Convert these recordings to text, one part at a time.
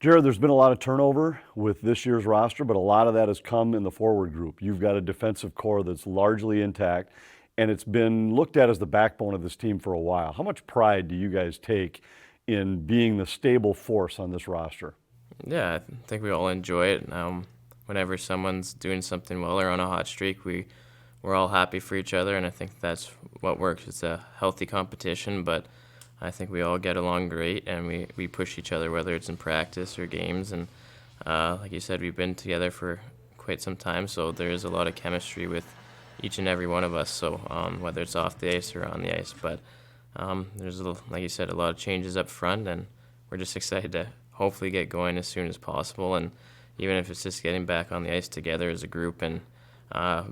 Jared, there's been a lot of turnover with this year's roster, but a lot of that has come in the forward group. You've got a defensive core that's largely intact, and it's been looked at as the backbone of this team for a while. How much pride do you guys take in being the stable force on this roster? Yeah, I think we all enjoy it. Whenever someone's doing something well or on a hot streak, we're all happy for each other, and I think that's what works. It's a healthy competition, but I think we all get along great, and we push each other, whether it's in practice or games. And like you said, we've been together for quite some time, so there's a lot of chemistry with each and every one of us. So whether it's off the ice or on the ice, but there's like you said, a lot of changes up front, and we're just excited to hopefully get going as soon as possible. And even if it's just getting back on the ice together as a group and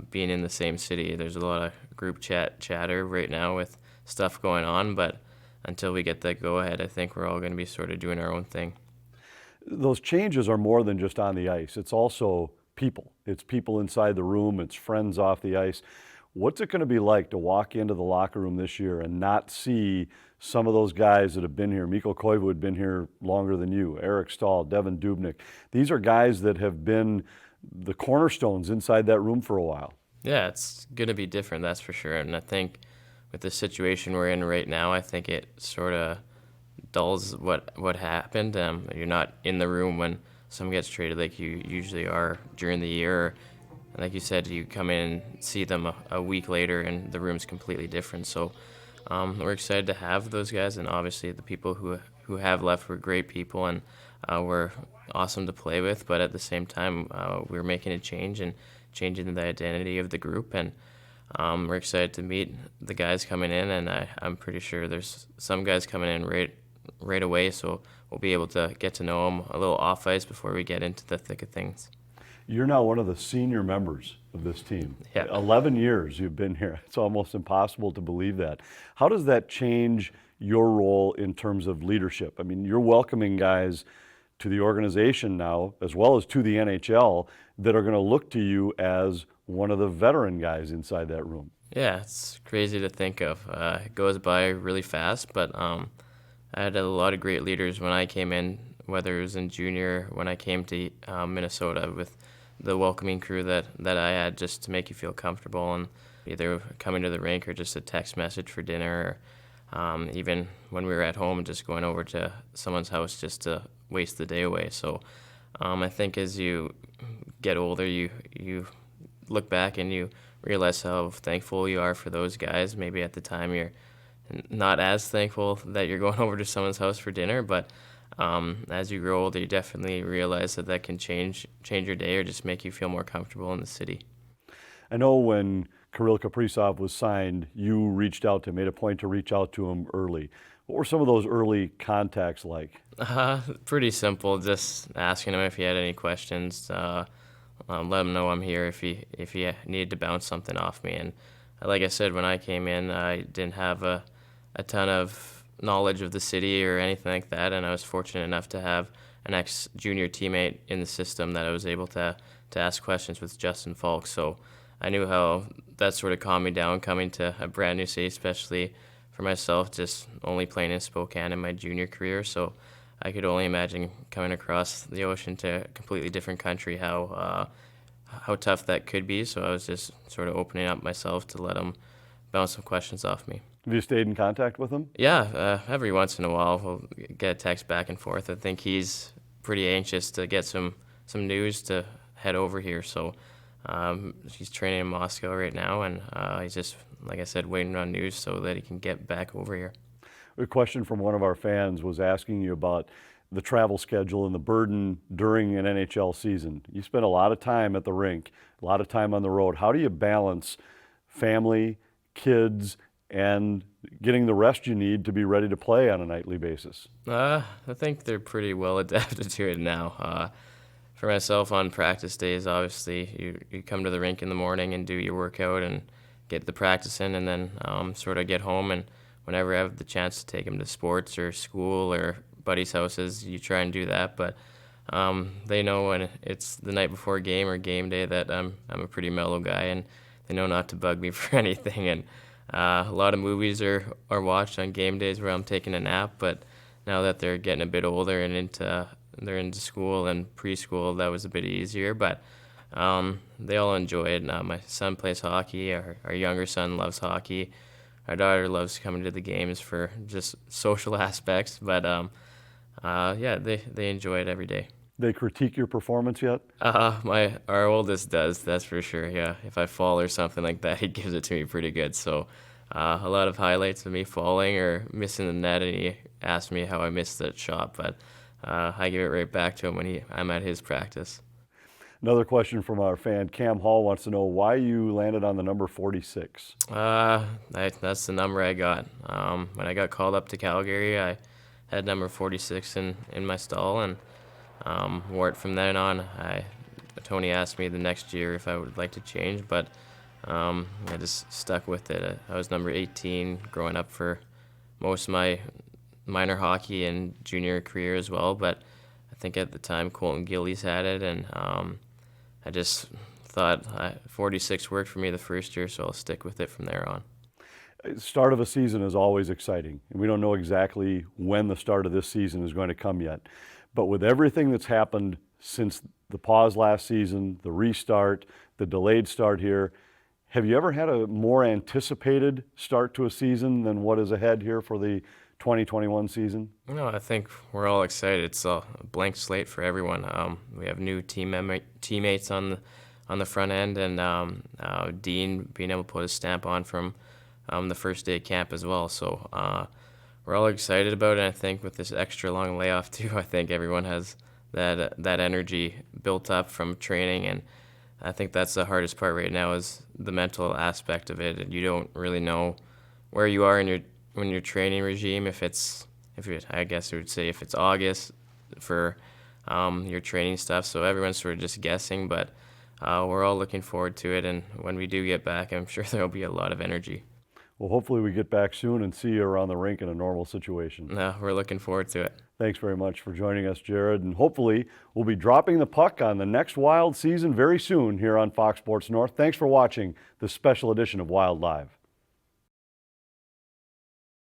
being in the same city, there's a lot of group chatter right now with stuff going on, but until we get that go-ahead, I think we're all going to be sort of doing our own thing. Those changes are more than just on the ice. It's also people. It's people inside the room. It's friends off the ice. What's it going to be like to walk into the locker room this year and not see some of those guys that have been here? Mikko Koivu had been here longer than you, Eric Stahl, Devin Dubnyk. These are guys that have been the cornerstones inside that room for a while. Yeah, it's going to be different, that's for sure. And I think with the situation we're in right now, I think it sort of dulls what happened. You're not in the room when someone gets traded like you usually are during the year. And like you said, you come in and see them a week later, and the room's completely different. So we're excited to have those guys, and obviously the people who have left were great people, and were awesome to play with. But at the same time, we're making a change and changing the identity of the group, and we're excited to meet the guys coming in, and I'm pretty sure there's some guys coming in right away, so we'll be able to get to know them a little off ice before we get into the thick of things. You're now one of the senior members of this team. Yeah. 11 years you've been here. It's almost impossible to believe that. How does that change your role in terms of leadership? I mean, you're welcoming guys to the organization now, as well as to the NHL, that are going to look to you as one of the veteran guys inside that room. Yeah, it's crazy to think of. It goes by really fast, but I had a lot of great leaders when I came in, whether it was in junior, when I came to Minnesota, with the welcoming crew that I had, just to make you feel comfortable, and either coming to the rink or just a text message for dinner, or even when we were at home, just going over to someone's house just to waste the day away. So I think as you get older, you look back and you realize how thankful you are for those guys. Maybe at the time you're not as thankful that you're going over to someone's house for dinner, but as you grow older, you definitely realize that can change your day or just make you feel more comfortable in the city. I know when Kirill Kaprizov was signed, you reached out to him, made a point to reach out to him early. What were some of those early contacts like? Pretty simple, just asking him if he had any questions, let him know I'm here if he needed to bounce something off me. And like I said, when I came in, I didn't have a ton of knowledge of the city or anything like that, and I was fortunate enough to have an ex-junior teammate in the system that I was able to ask questions with, Justin Falk. So I knew how that sort of calmed me down coming to a brand new city, especially for myself, just only playing in Spokane in my junior career. So I could only imagine coming across the ocean to a completely different country, how tough that could be. So I was just sort of opening up myself to let him bounce some questions off me. Have you stayed in contact with him? Yeah, every once in a while we'll get a text back and forth. I think he's pretty anxious to get some news to head over here. So he's training in Moscow right now, and he's just, like I said, waiting on news so that he can get back over here. A question from one of our fans was asking you about the travel schedule and the burden during an NHL season. You spend a lot of time at the rink, a lot of time on the road. How do you balance family, kids, and getting the rest you need to be ready to play on a nightly basis? I think they're pretty well adapted to it now. For myself, on practice days, obviously, you come to the rink in the morning and do your workout and get the practice in, and then sort of get home, and whenever I have the chance to take them to sports or school or buddies' houses, you try and do that. But they know when it's the night before game or game day that I'm a pretty mellow guy, and they know not to bug me for anything. And a lot of movies are watched on game days where I'm taking a nap, but now that they're getting a bit older and into they're into school and preschool, that was a bit easier, but they all enjoy it. My son plays hockey. Our younger son loves hockey. Our daughter loves coming to the games for just social aspects, but yeah, they enjoy it every day. They critique your performance yet? Our oldest does, that's for sure. Yeah, if I fall or something like that, he gives it to me pretty good. So a lot of highlights of me falling or missing the net, and he asked me how I missed that shot, but I give it right back to him when I'm at his practice. Another question from our fan, Cam Hall, wants to know why you landed on the number 46. That's the number I got. When I got called up to Calgary, I had number 46 in my stall, and wore it from then on. Tony asked me the next year if I would like to change, but I just stuck with it. I was number 18 growing up for most of my minor hockey and junior career as well, but I think at the time Colton Gillies had it, and I just thought 46 worked for me the first year, so I'll stick with it from there on. Start of a season is always exciting, and we don't know exactly when the start of this season is going to come yet. But with everything that's happened since the pause last season, the restart, the delayed start here, have you ever had a more anticipated start to a season than what is ahead here for the 2021 season? No, I think we're all excited. It's a blank slate for everyone. We have new teammates on the front end, and Dean being able to put a stamp on from the first day of camp as well. So we're all excited about it. And I think with this extra long layoff too, I think everyone has that energy built up from training, and I think that's the hardest part right now is the mental aspect of it. And you don't really know where you are in your training regime. I guess I would say if it's August for your training stuff. So everyone's sort of just guessing, but we're all looking forward to it. And when we do get back, I'm sure there'll be a lot of energy. Well, hopefully we get back soon and see you around the rink in a normal situation. No, we're looking forward to it. Thanks very much for joining us, Jared. And hopefully we'll be dropping the puck on the next Wild season very soon here on Fox Sports North. Thanks for watching this special edition of Wild Live.